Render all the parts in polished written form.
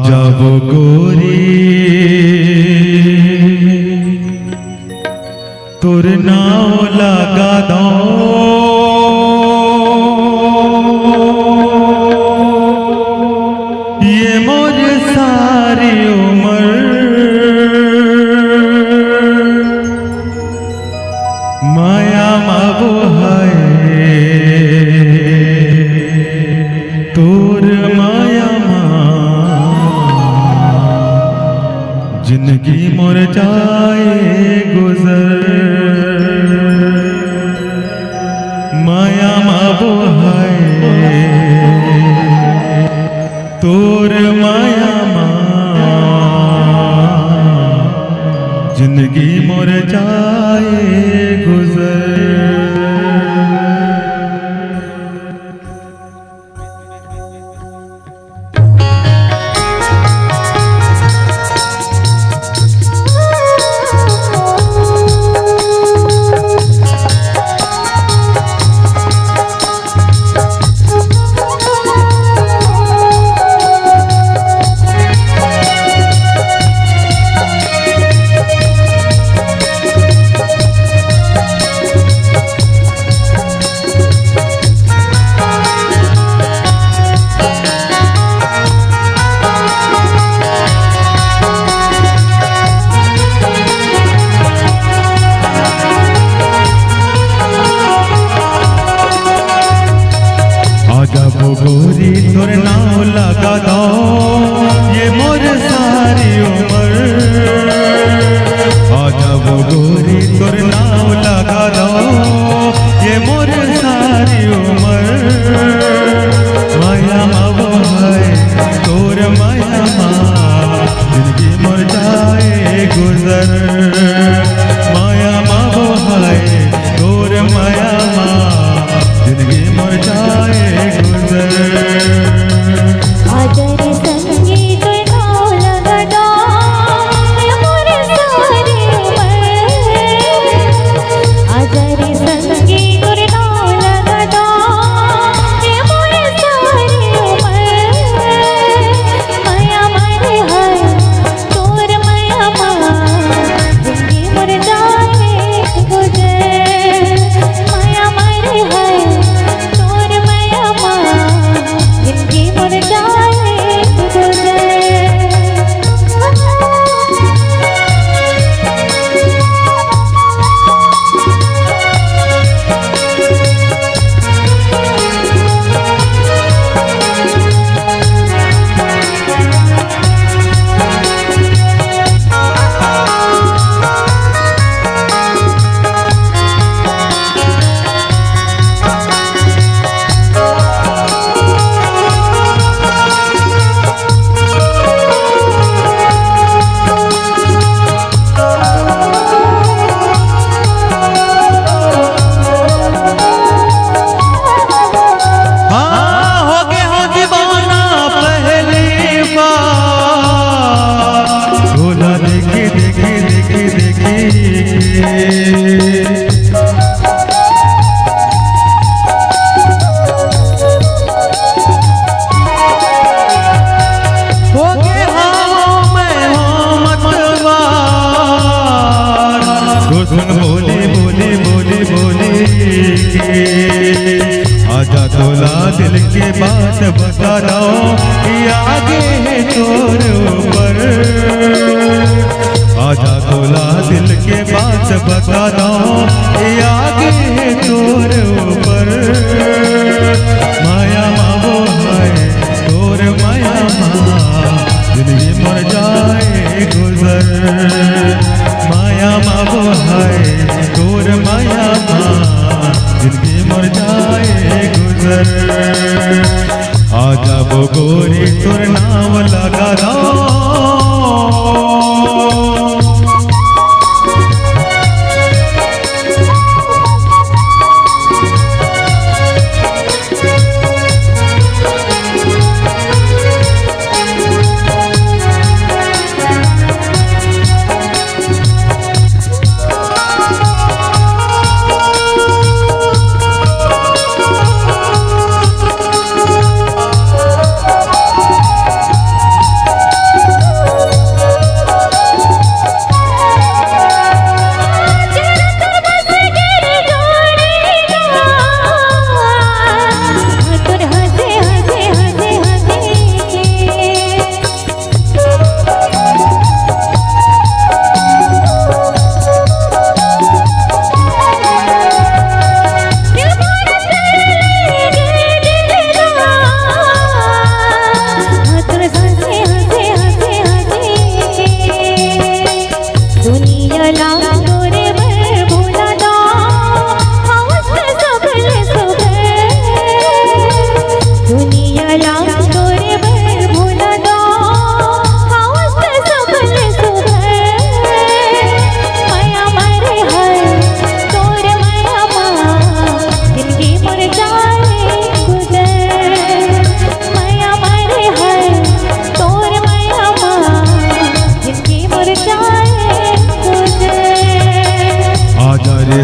যাব গোরি তোর নাও লাগা দাও ये मोर सारी उम्र माया माबो है तोर माया जिंदगी मोर जाए गुजर माया माबो है तोर माया जिंदगी मोर जाए गुजर। गोरी तोर नाव लगा दो ये मोर सारी उम्र आजा वो गोरी तोर नाव लगा दो ये मोर सारी उम्र माया मावो है तोर माया जिंदगी मोर जाए गुजर माया मावो है तोर माया जिंदगी मोर जाए आजा तोला दिल के बात बता दो कि आगे है तोर ऊपर आजा तोला दिल के बात बता दो कि आगे है तोर ऊपर माया मावो है तोर माया जिंदगी मर जाए गुजर माया मावो है तोर माया जिंदगी मर जाए गुजर आजा वो गोरी तोर नाम लगा दो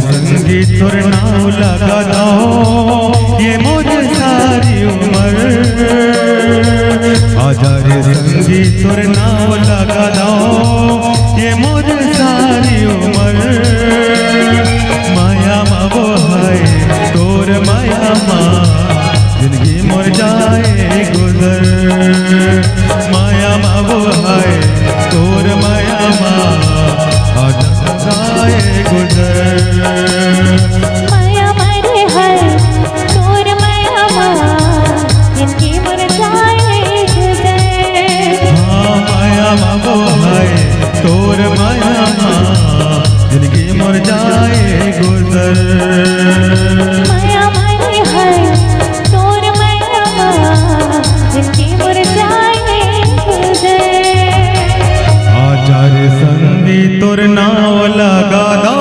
संगी तोर नाव लगा दो ये मोर सारी उम्र। आजा रे संगी तोर नाव लगा दो ये मोर सारी उम्र। माया मा वो है तोर माया मा जिंदगी मोर जाए गुजर। माया मा वो है तोर माया मा जाए गुजर। माया मारे है तोर माया माँ जिनकी मर जाए गुजर। हाँ माया माँ वो है तोर माया माँ जिनकी मर जाए गुजर। माया मारे है तोर माया माँ जिनकी मर जाए गुजर। आचार्य संगी तोर नाव लगा दो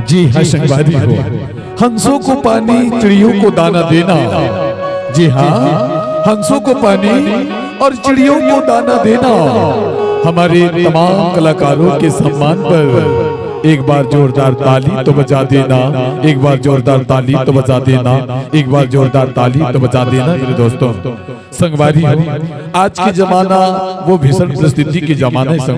जी हाँ संगवारी हो, हंसों को पानी चिड़ियों को दाना देना। जी हाँ, हंसों को पानी और चिड़ियों को दाना देना। हमारे तमाम कलाकारों के सम्मान पर एक बार जोरदार ताली तो बजा देना। एक बार जोरदार ताली तो बजा देना। एक बार जोरदार ताली तो बजा देना मेरे दोस्तों। संगवारी हो, आज की जमाना वो भीषण परिस्थिति की जमाना है।